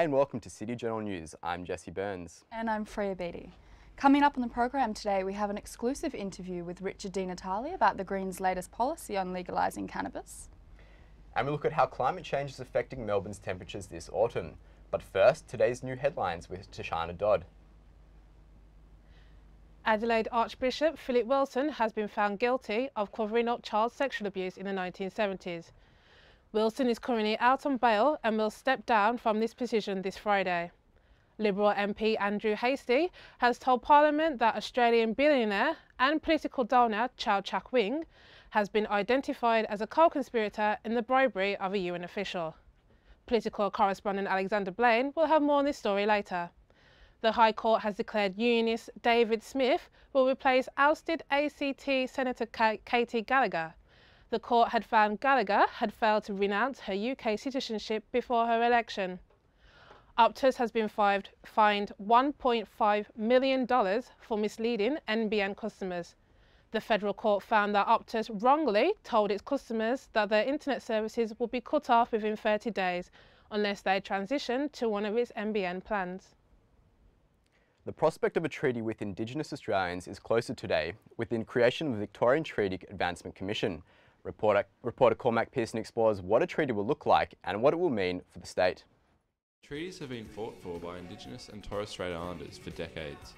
Hi and welcome to City Journal News. I'm Jesse Burns. And I'm Freia Beattie. Coming up on the program today, we have an exclusive interview with Richard Di Natale about the Greens' latest policy on legalising cannabis. And we look at how climate change is affecting Melbourne's temperatures this autumn. But first, today's new headlines with Tashana Dodd. Adelaide Archbishop Philip Wilson has been found guilty of covering up child sexual abuse in the 1970s. Wilson is currently out on bail and will step down from this position this Friday. Liberal MP Andrew Hastie has told Parliament that Australian billionaire and political donor Chow Chak Wing has been identified as a co-conspirator in the bribery of a UN official. Political correspondent Alexander Blain will have more on this story later. The High Court has declared unionist David Smith will replace ousted ACT Senator Katie Gallagher. The court had found Gallagher had failed to renounce her UK citizenship before her election. Optus has been fined $1.5 million for misleading NBN customers. The federal court found that Optus wrongly told its customers that their internet services would be cut off within 30 days unless they transition to one of its NBN plans. The prospect of a treaty with Indigenous Australians is closer today with the creation of the Victorian Treaty Advancement Commission. Reporter Cormac Pearson explores what a treaty will look like and what it will mean for the state. Treaties have been fought for by Indigenous and Torres Strait Islanders for decades,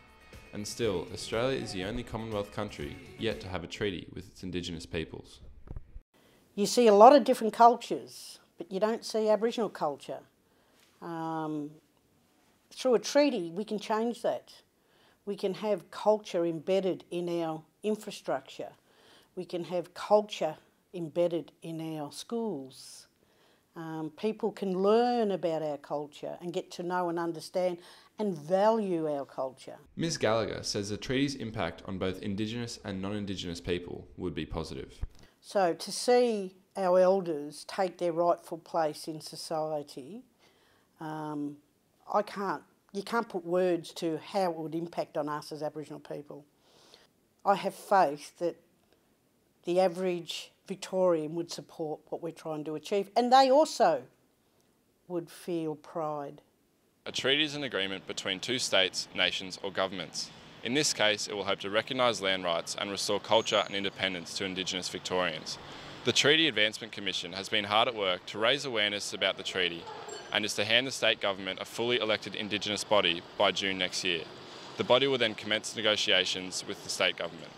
and still Australia is the only Commonwealth country yet to have a treaty with its Indigenous peoples. You see a lot of different cultures, but you don't see Aboriginal culture. Through a treaty, we can change that. We can have culture embedded in our infrastructure. We can have culture embedded in our schools. People can learn about our culture and get to know and understand and value our culture. Ms Gallagher says the treaty's impact on both Indigenous and non-Indigenous people would be positive. So to see our elders take their rightful place in society, you can't put words to how it would impact on us as Aboriginal people. I have faith that the average Victorian would support what we're trying to achieve, and they also would feel pride. A treaty is an agreement between two states, nations or governments. In this case, it will hope to recognise land rights and restore culture and independence to Indigenous Victorians. The Treaty Advancement Commission has been hard at work to raise awareness about the treaty and is to hand the state government a fully elected Indigenous body by June next year. The body will then commence negotiations with the state government.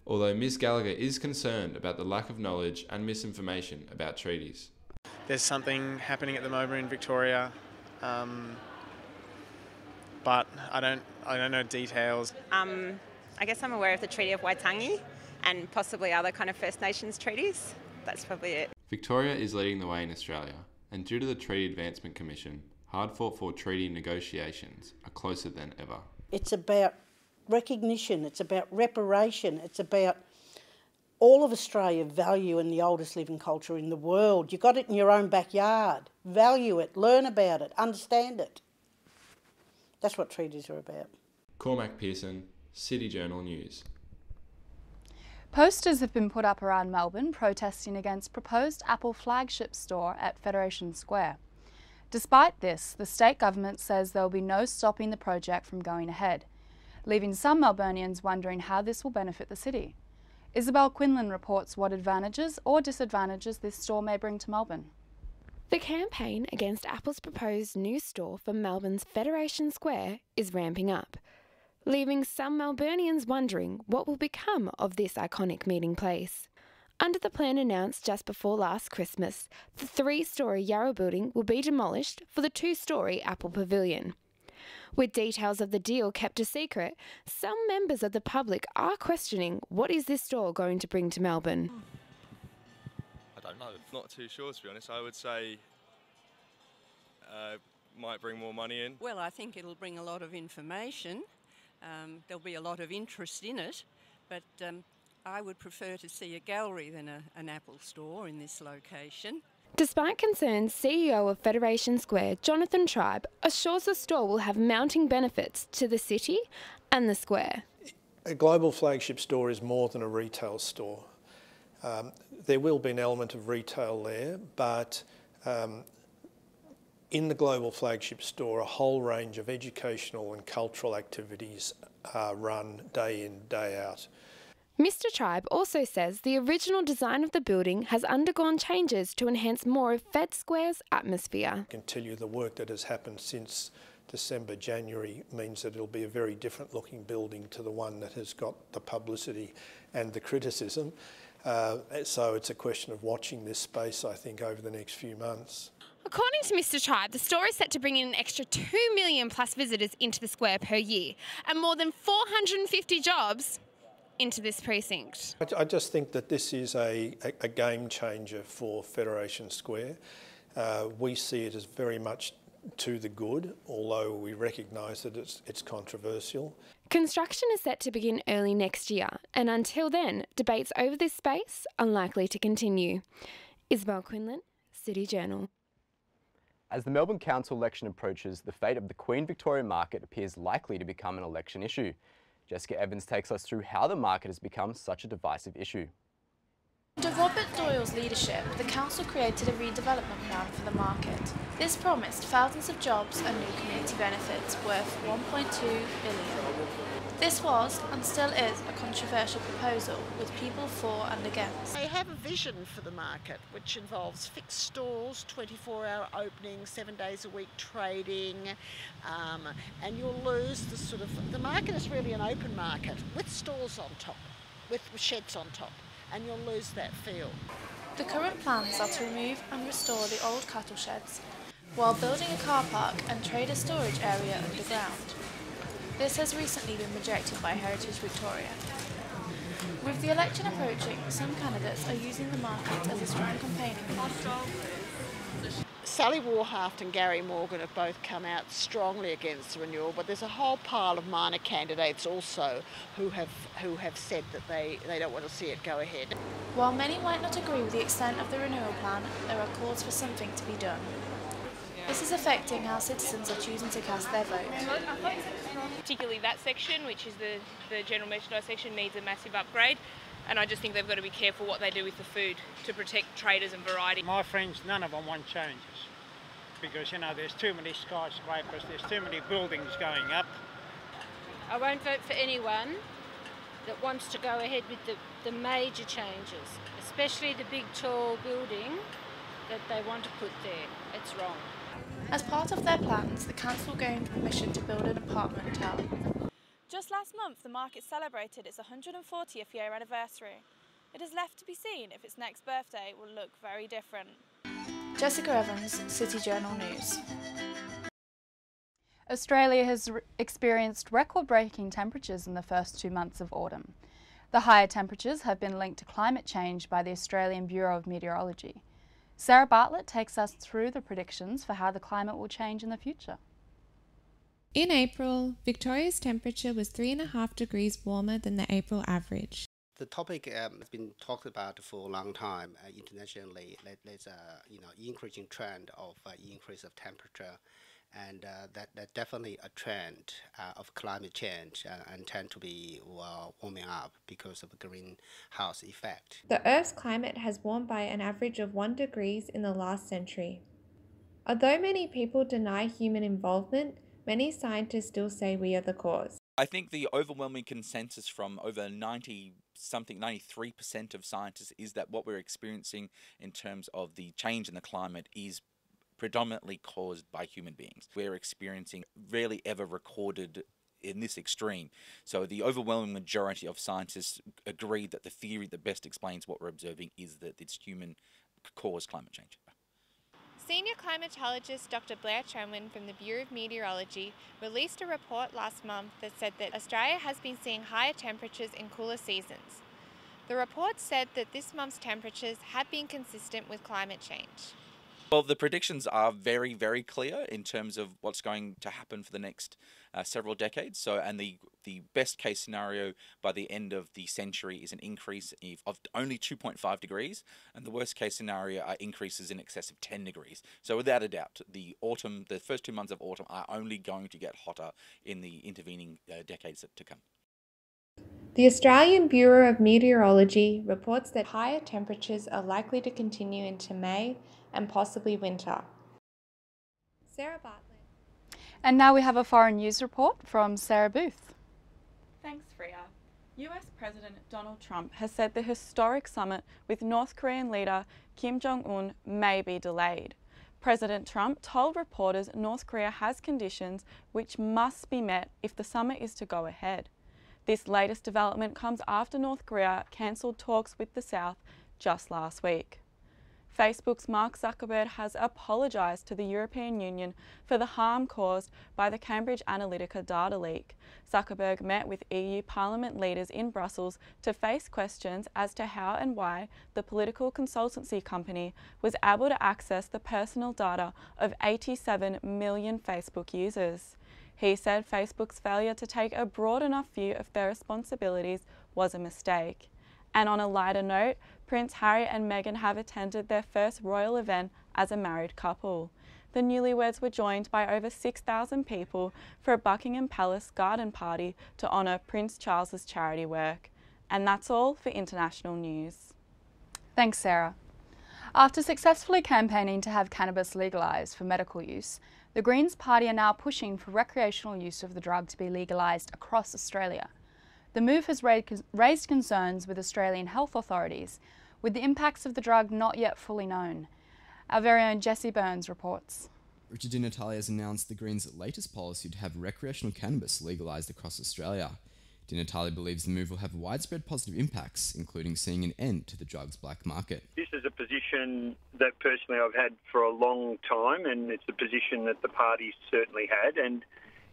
Although Ms Gallagher is concerned about the lack of knowledge and misinformation about treaties. There's something happening at the moment in Victoria, but I don't know details. I guess I'm aware of the Treaty of Waitangi and possibly other kind of First Nations treaties. That's probably it. Victoria is leading the way in Australia, and due to the Treaty Advancement Commission, hard fought for treaty negotiations are closer than ever. It's about recognition, it's about reparation, it's about all of Australia valuing the oldest living culture in the world. You've got it in your own backyard. Value it, learn about it, understand it. That's what treaties are about. Cormac Pearson, City Journal News. Posters have been put up around Melbourne protesting against proposed Apple flagship store at Federation Square. Despite this, the state government says there will be no stopping the project from going ahead, leaving some Melburnians wondering how this will benefit the city. Isabel Quinlan reports what advantages or disadvantages this store may bring to Melbourne. The campaign against Apple's proposed new store for Melbourne's Federation Square is ramping up, leaving some Melburnians wondering what will become of this iconic meeting place. Under the plan announced just before last Christmas, the 3-storey Yarra building will be demolished for the 2-storey Apple Pavilion. With details of the deal kept a secret, some members of the public are questioning what is this store going to bring to Melbourne. I don't know, not too sure to be honest. I would say might bring more money in. Well, I think it'll bring a lot of information. There'll be a lot of interest in it, but I would prefer to see a gallery than an Apple store in this location. Despite concerns, CEO of Federation Square, Jonathan Tribe, assures the store will have mounting benefits to the city and the square. A global flagship store is more than a retail store. There will be an element of retail there, but In the global flagship store, a whole range of educational and cultural activities are run day in, day out. Mr. Tribe also says the original design of the building has undergone changes to enhance more of Fed Square's atmosphere. I can tell you the work that has happened since December, January means that it'll be a very different looking building to the one that has got the publicity and the criticism. So it's a question of watching this space, I think, over the next few months. According to Mr. Tribe, the store is set to bring in an extra 2 million plus visitors into the square per year and more than 450 jobs into this precinct. I just think that this is a game changer for Federation Square. We see it as very much to the good, although we recognise that it's controversial. Construction is set to begin early next year, and until then, debates over this space are likely to continue. Isabel, Quinlan, City Journal. As the Melbourne Council election approaches, the fate of the Queen Victoria Market appears likely to become an election issue. Jessica Evans takes us through how the market has become such a divisive issue. Under Robert Doyle's leadership, the council created a redevelopment plan for the market. This promised thousands of jobs and new community benefits worth $1.2 billion. This was, and still is, a controversial proposal, with people for and against. They have a vision for the market, which involves fixed stores, 24-hour opening, 7 days a week trading, and you'll lose the market is really an open market with stores on top, with sheds on top, and you'll lose that feel. The current plans are to remove and restore the old cattle sheds, while building a car park and trader storage area underground. This has recently been rejected by Heritage Victoria. With the election approaching, some candidates are using the market as a strong campaigning tool. Sally Warhaft and Gary Morgan have both come out strongly against the renewal, but there's a whole pile of minor candidates also who have said that they don't want to see it go ahead. While many might not agree with the extent of the renewal plan, there are calls for something to be done. This is affecting how citizens are choosing to cast their vote. Particularly that section, which is the general merchandise section, needs a massive upgrade. And I just think they've got to be careful what they do with the food to protect traders and variety. My friends, none of them want changes because, there's too many skyscrapers, there's too many buildings going up. I won't vote for anyone that wants to go ahead with the major changes, especially the big tall building that they want to put there. It's wrong. As part of their plans, the council gained permission to build an apartment tower. Just last month, the market celebrated its 140th year anniversary. It is left to be seen if its next birthday will look very different. Jessica Evans, City Journal News. Australia has experienced record-breaking temperatures in the first 2 months of autumn. The higher temperatures have been linked to climate change by the Australian Bureau of Meteorology. Sarah Bartlett takes us through the predictions for how the climate will change in the future. In April, Victoria's temperature was 3.5 degrees warmer than the April average. The topic has been talked about for a long time internationally. There's a increasing trend of increase of temperature, and that definitely a trend of climate change and tend to be warming up because of the greenhouse effect. The Earth's climate has warmed by an average of 1 degree in the last century. Although many people deny human involvement, many scientists still say we are the cause. I think the overwhelming consensus from over 93% of scientists is that what we're experiencing in terms of the change in the climate is predominantly caused by human beings. We're experiencing rarely ever recorded in this extreme. So the overwhelming majority of scientists agree that the theory that best explains what we're observing is that it's human-caused climate change. Senior climatologist Dr. Blair from the Bureau of Meteorology released a report last month that said that Australia has been seeing higher temperatures in cooler seasons. The report said that this month's temperatures have been consistent with climate change. Well, the predictions are very, very clear in terms of what's going to happen for the next several decades. And the best case scenario by the end of the century is an increase of only 2.5 degrees, and the worst case scenario are increases in excess of 10 degrees. So without a doubt, the first 2 months of autumn are only going to get hotter in the intervening decades to come. The Australian Bureau of Meteorology reports that higher temperatures are likely to continue into May and possibly winter. Sarah Bartlett. And now we have a foreign news report from Sarah Booth. Thanks, Freia. US President Donald Trump has said the historic summit with North Korean leader Kim Jong-un may be delayed. President Trump told reporters North Korea has conditions which must be met if the summit is to go ahead. This latest development comes after North Korea cancelled talks with the South just last week. Facebook's Mark Zuckerberg has apologised to the European Union for the harm caused by the Cambridge Analytica data leak. Zuckerberg met with EU Parliament leaders in Brussels to face questions as to how and why the political consultancy company was able to access the personal data of 87 million Facebook users. He said Facebook's failure to take a broad enough view of their responsibilities was a mistake. And on a lighter note, Prince Harry and Meghan have attended their first royal event as a married couple. The newlyweds were joined by over 6,000 people for a Buckingham Palace garden party to honour Prince Charles's charity work. And that's all for international news. Thanks, Sarah. After successfully campaigning to have cannabis legalised for medical use, the Greens Party are now pushing for recreational use of the drug to be legalised across Australia. The move has raised concerns with Australian health authorities, with the impacts of the drug not yet fully known. Our very own Jesse Burns reports. Richard Di Natale has announced the Greens' latest policy to have recreational cannabis legalised across Australia. Di Natale believes the move will have widespread positive impacts, including seeing an end to the drug's black market. This is a position that personally I've had for a long time, and it's a position that the party's certainly had, and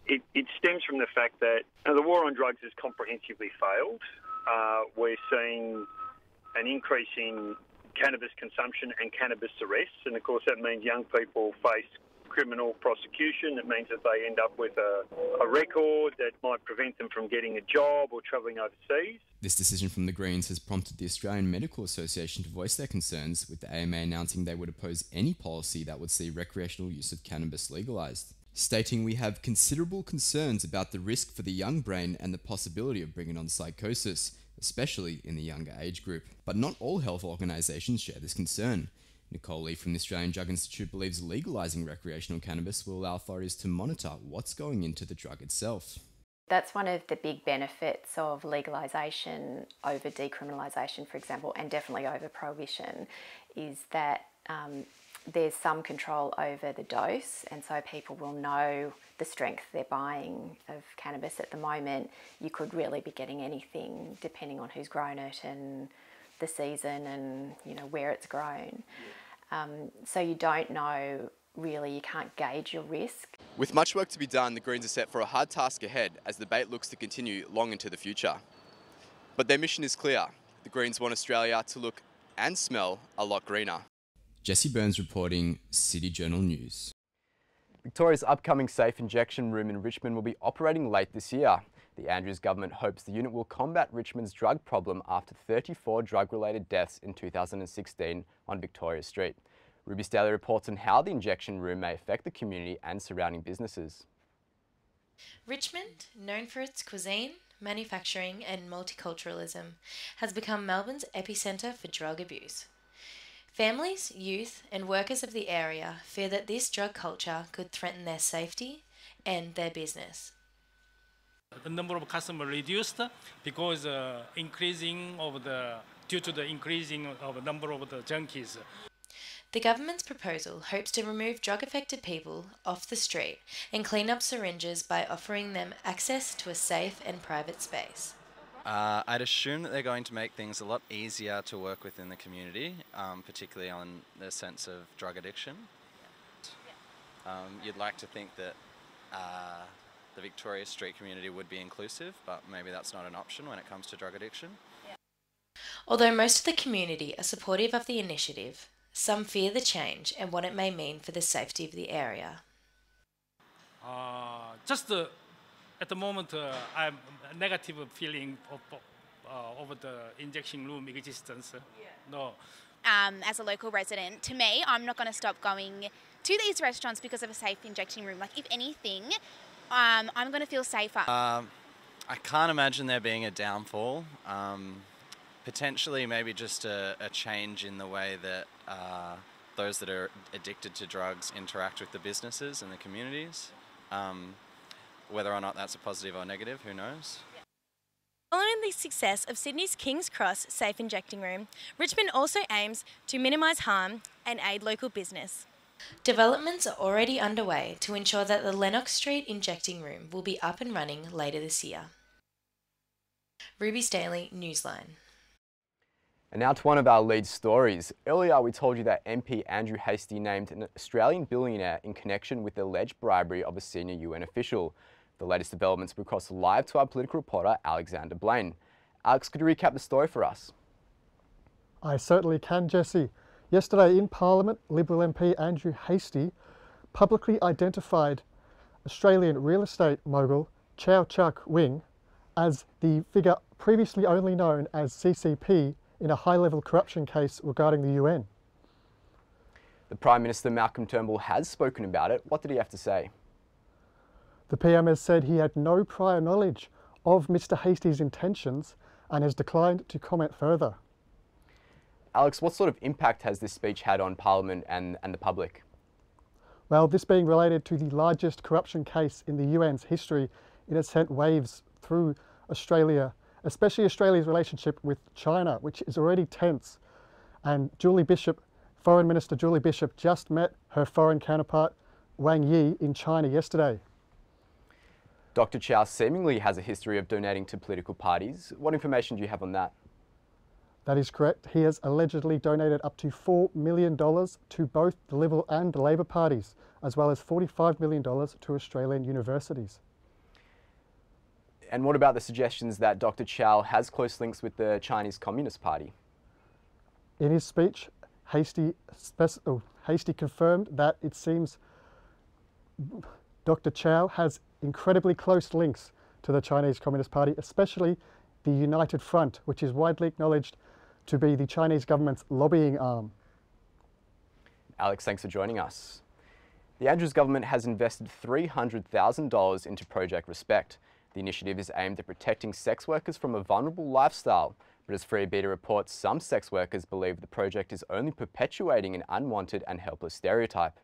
it stems from the fact that the war on drugs has comprehensively failed. We're seeing an increase in cannabis consumption and cannabis arrests, and of course that means young people face criminal prosecution. It means that they end up with a record that might prevent them from getting a job or travelling overseas. This decision from the Greens has prompted the Australian Medical Association to voice their concerns, with the AMA announcing they would oppose any policy that would see recreational use of cannabis legalised, stating, "We have considerable concerns about the risk for the young brain and the possibility of bringing on psychosis, especially in the younger age group." But not all health organisations share this concern. Nicole Lee from the Australian Drug Institute believes legalising recreational cannabis will allow authorities to monitor what's going into the drug itself. That's one of the big benefits of legalisation over decriminalisation, for example, and definitely over prohibition, is that there's some control over the dose, and so people will know the strength they're buying of cannabis. At the moment, you could really be getting anything depending on who's grown it and the season and where it's grown. So you don't know really, you can't gauge your risk. With much work to be done, the Greens are set for a hard task ahead as the debate looks to continue long into the future. But their mission is clear. The Greens want Australia to look and smell a lot greener. Jesse Burns reporting, City Journal News. Victoria's upcoming safe injection room in Richmond will be operating late this year. The Andrews government hopes the unit will combat Richmond's drug problem after 34 drug-related deaths in 2016 on Victoria Street. Ruby Staley reports on how the injection room may affect the community and surrounding businesses. Richmond, known for its cuisine, manufacturing and multiculturalism, has become Melbourne's epicentre for drug abuse. Families, youth and workers of the area fear that this drug culture could threaten their safety and their business. The number of customers reduced because due to the increasing of the number of the junkies. The government's proposal hopes to remove drug-affected people off the street and clean up syringes by offering them access to a safe and private space. I'd assume that they're going to make things a lot easier to work with in the community, particularly on the sense of drug addiction. You'd like to think that the Victoria Street community would be inclusive, but maybe that's not an option when it comes to drug addiction. Although most of the community are supportive of the initiative, some fear the change and what it may mean for the safety of the area. At the moment, I have a negative feeling over the injection room existence. No. As a local resident, to me, I'm not going to stop going to these restaurants because of a safe injection room. Like, if anything, I'm going to feel safer. I can't imagine there being a downfall. Potentially maybe just a change in the way that those that are addicted to drugs interact with the businesses and the communities. Whether or not that's a positive or negative, who knows? Following the success of Sydney's King's Cross Safe Injecting Room, Richmond also aims to minimise harm and aid local business. Developments are already underway to ensure that the Lennox Street Injecting Room will be up and running later this year. Ruby Staley, Newsline. And now to one of our lead stories. Earlier we told you that MP Andrew Hastie named an Australian billionaire in connection with the alleged bribery of a senior UN official. The latest developments will cross live to our political reporter Alexander Blain. Alex, could you recap the story for us? I certainly can, Jesse. Yesterday in Parliament, Liberal MP Andrew Hastie publicly identified Australian real estate mogul Chow Chuk Wing as the figure previously only known as CCP in a high-level corruption case regarding the UN. The Prime Minister Malcolm Turnbull has spoken about it. What did he have to say? The PM has said he had no prior knowledge of Mr Hastie's intentions and has declined to comment further. Alex, what sort of impact has this speech had on Parliament and the public? Well, this being related to the largest corruption case in the UN's history, it has sent waves through Australia, especially Australia's relationship with China, which is already tense. And Foreign Minister Julie Bishop just met her foreign counterpart Wang Yi in China yesterday. Dr Chow seemingly has a history of donating to political parties. What information do you have on that? That is correct. He has allegedly donated up to $4 million to both the Liberal and the Labor parties, as well as $45 million to Australian universities. And what about the suggestions that Dr Chow has close links with the Chinese Communist Party? In his speech, Hastie confirmed that it seems Dr Chow has incredibly close links to the Chinese Communist Party, especially the United Front, which is widely acknowledged to be the Chinese government's lobbying arm. Alex, thanks for joining us. The Andrews government has invested $300,000 into Project Respect. The initiative is aimed at protecting sex workers from a vulnerable lifestyle, but as Freia reports, some sex workers believe the project is only perpetuating an unwanted and helpless stereotype.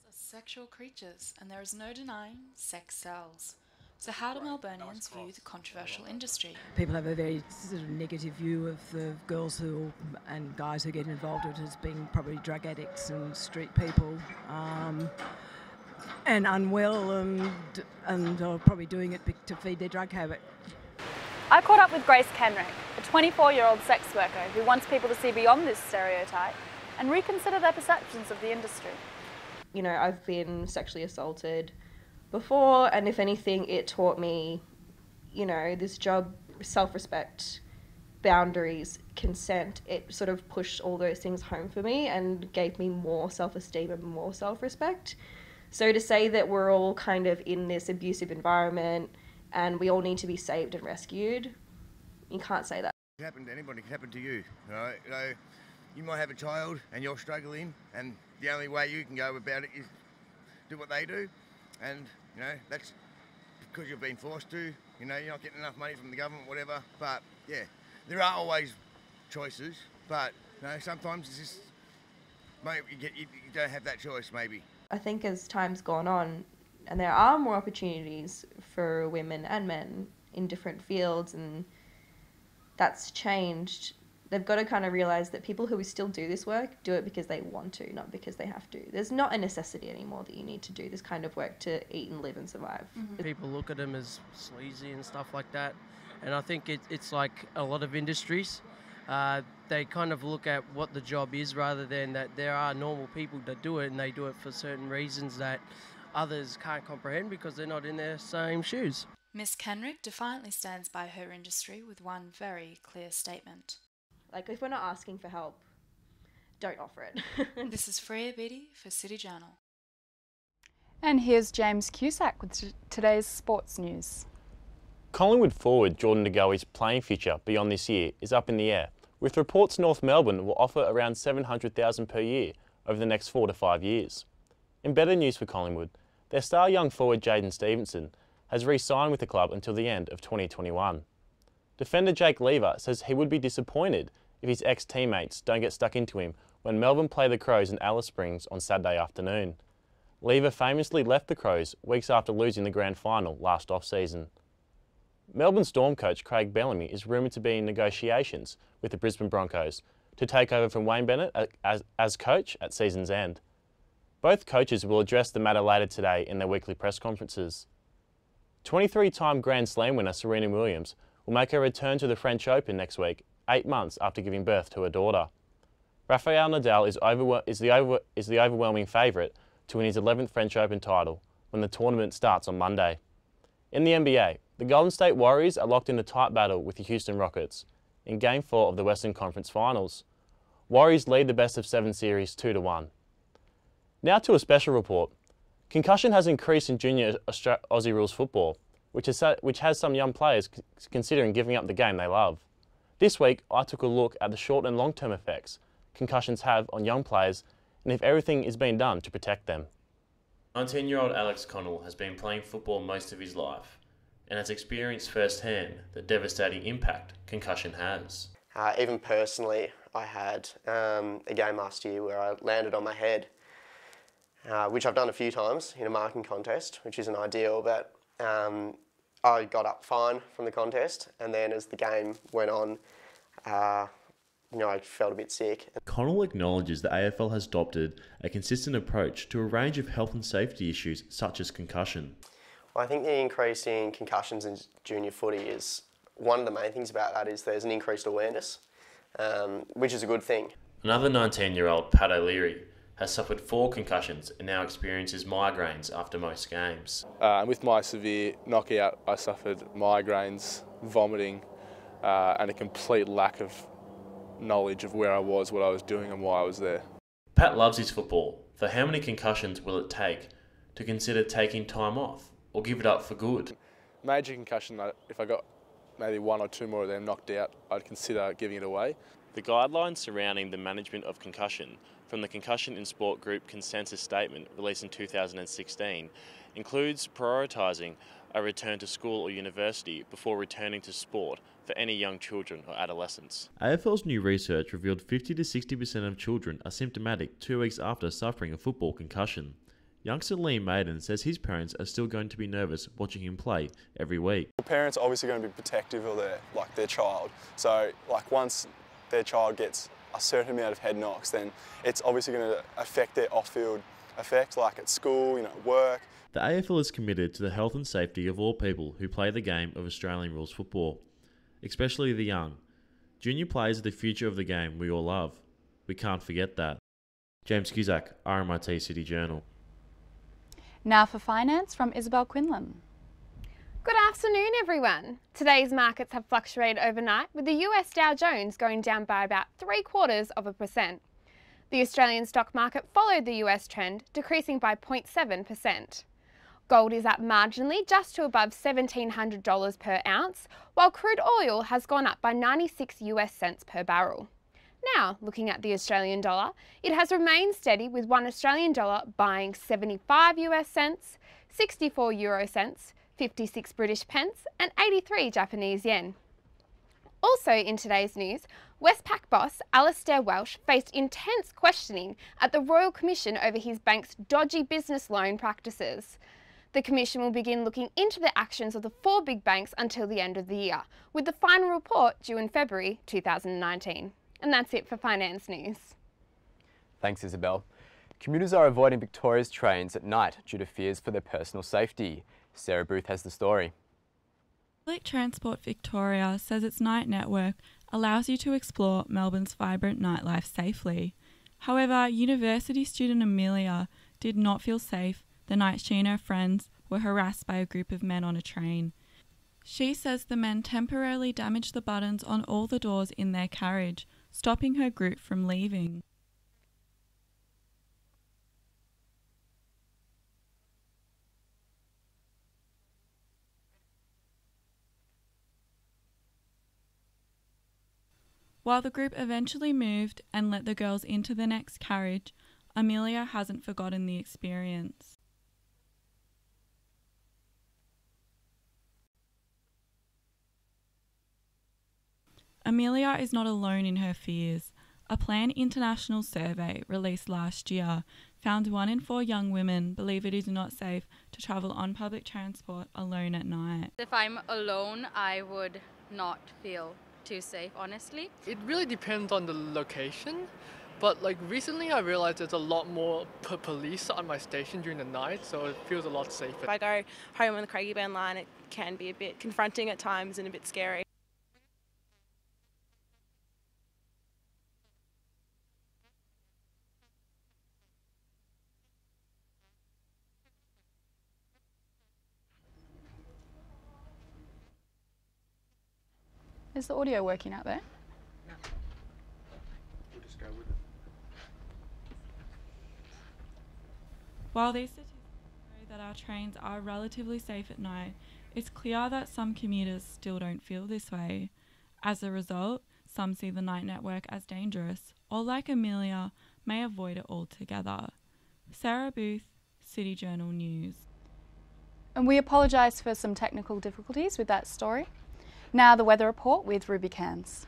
Sexual creatures, and there is no denying sex sells. So how do Melburnians view the controversial industry? People have a very sort of negative view of the girls and guys who get involved in it as being probably drug addicts and street people, and unwell and are probably doing it to feed their drug habit. I caught up with Grace Kenrick, a 24-year-old sex worker who wants people to see beyond this stereotype and reconsider their perceptions of the industry. You know, I've been sexually assaulted before, and if anything, it taught me, you know, this job, self-respect, boundaries, consent. It sort of pushed all those things home for me and gave me more self-esteem and more self-respect. So to say that we're all kind of in this abusive environment and we all need to be saved and rescued, you can't say that. It can happen to anybody, it can happen to you. You know, you might have a child and you're struggling, and the only way you can go about it is do what they do, and you know that's because you've been forced to. You know, you're not getting enough money from the government, whatever. But yeah, there are always choices, but you know sometimes it's just maybe you don't have that choice. Maybe I think as time's gone on, and there are more opportunities for women and men in different fields, and that's changed. They've got to kind of realise that people who still do this work do it because they want to, not because they have to. There's not a necessity anymore that you need to do this kind of work to eat and live and survive. Mm-hmm. People look at them as sleazy and stuff like that, and I think it's like a lot of industries. They kind of look at what the job is rather than that there are normal people that do it, and they do it for certain reasons that others can't comprehend because they're not in their same shoes. Miss Kenrick defiantly stands by her industry with one very clear statement. Like, if we're not asking for help, don't offer it. This is Freia Beattie for City Journal. And here's James Cusack with today's sports news. Collingwood forward Jordan De Goey's playing future beyond this year is up in the air, with reports North Melbourne will offer around $700,000 per year over the next 4 to 5 years. In better news for Collingwood, their star young forward Jaden Stevenson has re-signed with the club until the end of 2021. Defender Jake Lever says he would be disappointed if his ex-teammates don't get stuck into him when Melbourne play the Crows in Alice Springs on Saturday afternoon. Lever famously left the Crows weeks after losing the grand final last off-season. Melbourne Storm coach Craig Bellamy is rumoured to be in negotiations with the Brisbane Broncos to take over from Wayne Bennett as coach at season's end. Both coaches will address the matter later today in their weekly press conferences. 23-time Grand Slam winner Serena Williams will make her return to the French Open next week, 8 months after giving birth to a daughter. Rafael Nadal is the overwhelming favourite to win his 11th French Open title when the tournament starts on Monday. In the NBA, the Golden State Warriors are locked in a tight battle with the Houston Rockets in Game 4 of the Western Conference Finals. Warriors lead the best-of-7 series 2-1. Now to a special report. Concussion has increased in junior Aussie rules football, which has some young players considering giving up the game they love. This week, I took a look at the short and long-term effects concussions have on young players and if everything is being done to protect them. 19-year-old Alex Connell has been playing football most of his life and has experienced firsthand the devastating impact concussion has. Even personally, I had a game last year where I landed on my head, which I've done a few times in a marking contest, which isn't ideal, but I got up fine from the contest, and then as the game went on, I felt a bit sick. Connell acknowledges the AFL has adopted a consistent approach to a range of health and safety issues such as concussion. Well, I think the increase in concussions in junior footy is one of the main things about that is there's an increased awareness, which is a good thing. Another 19-year-old Pat O'Leary has suffered 4 concussions and now experiences migraines after most games. With my severe knockout, I suffered migraines, vomiting, and a complete lack of knowledge of where I was, what I was doing and why I was there. Pat loves his football. For how many concussions will it take to consider taking time off or give it up for good? Major concussion, if I got maybe 1 or 2 more of them knocked out, I'd consider giving it away. The guidelines surrounding the management of concussion from the Concussion in Sport Group Consensus Statement released in 2016 includes prioritising a return to school or university before returning to sport for any young children or adolescents. AFL's new research revealed 50 to 60% of children are symptomatic 2 weeks after suffering a football concussion. Youngster Liam Maiden says his parents are still going to be nervous watching him play every week. The parents are obviously going to be protective of their child. So once their child gets a certain amount of head knocks, then it's obviously going to affect their off-field effects, like at school, work. The AFL is committed to the health and safety of all people who play the game of Australian rules football, especially the young. Junior players are the future of the game we all love. We can't forget that. James Cusack, RMIT City Journal. Now for finance from Isabel Quinlan. Good afternoon, everyone. Today's markets have fluctuated overnight, with the US Dow Jones going down by about 0.75%. The Australian stock market followed the US trend, decreasing by 0.7%. Gold is up marginally, just to above $1,700 per ounce, while crude oil has gone up by 96 US cents per barrel. Now, looking at the Australian dollar, it has remained steady, with 1 Australian dollar buying 75 US cents, 64 euro cents, 56 British pence and 83 Japanese yen. Also in today's news, Westpac boss Alastair Welsh faced intense questioning at the Royal Commission over his bank's dodgy business loan practices. The Commission will begin looking into the actions of the 4 big banks until the end of the year, with the final report due in February 2019. And that's it for finance news. Thanks, Isabel. Commuters are avoiding Victoria's trains at night due to fears for their personal safety. Sarah Booth has the story. Public Transport Victoria says its night network allows you to explore Melbourne's vibrant nightlife safely. However, university student Amelia did not feel safe the night she and her friends were harassed by a group of men on a train. She says the men temporarily damaged the buttons on all the doors in their carriage, stopping her group from leaving. While the group eventually moved and let the girls into the next carriage, Amelia hasn't forgotten the experience. Amelia is not alone in her fears. A Blain international survey released last year found 1 in 4 young women believe it is not safe to travel on public transport alone at night. If I'm alone, I would not feel too safe, honestly. It really depends on the location, but like recently I realized there's a lot more police on my station during the night, so it feels a lot safer. If I go home on the Craigieburn line, it can be a bit confronting at times and a bit scary. Is the audio working out there? No. We'll just go with it. While these statistics show that our trains are relatively safe at night, it's clear that some commuters still don't feel this way. As a result, some see the night network as dangerous, or like Amelia, may avoid it altogether. Sarah Booth, City Journal News. And we apologise for some technical difficulties with that story. Now the weather report with Ruby Cairns.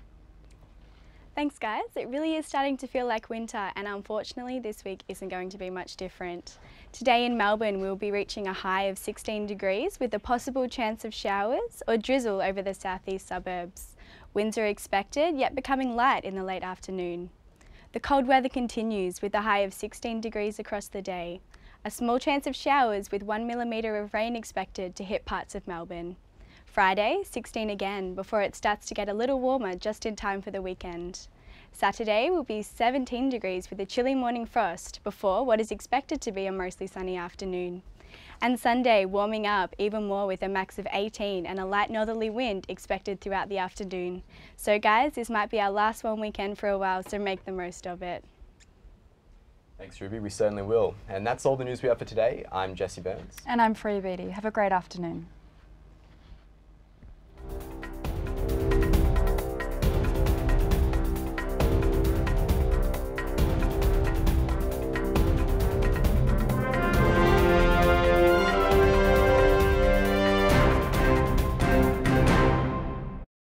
Thanks guys, it really is starting to feel like winter, and unfortunately this week isn't going to be much different. Today in Melbourne we'll be reaching a high of 16 degrees with a possible chance of showers or drizzle over the southeast suburbs. Winds are expected, yet becoming light in the late afternoon. The cold weather continues with a high of 16 degrees across the day. A small chance of showers with 1 millimetre of rain expected to hit parts of Melbourne. Friday, 16 again, before it starts to get a little warmer just in time for the weekend. Saturday will be 17 degrees with a chilly morning frost before what is expected to be a mostly sunny afternoon. And Sunday warming up even more with a max of 18 and a light northerly wind expected throughout the afternoon. So guys, this might be our last warm weekend for a while, so make the most of it. Thanks Ruby, we certainly will. And that's all the news we have for today. I'm Jesse Burns. And I'm Freia Beattie. Have a great afternoon.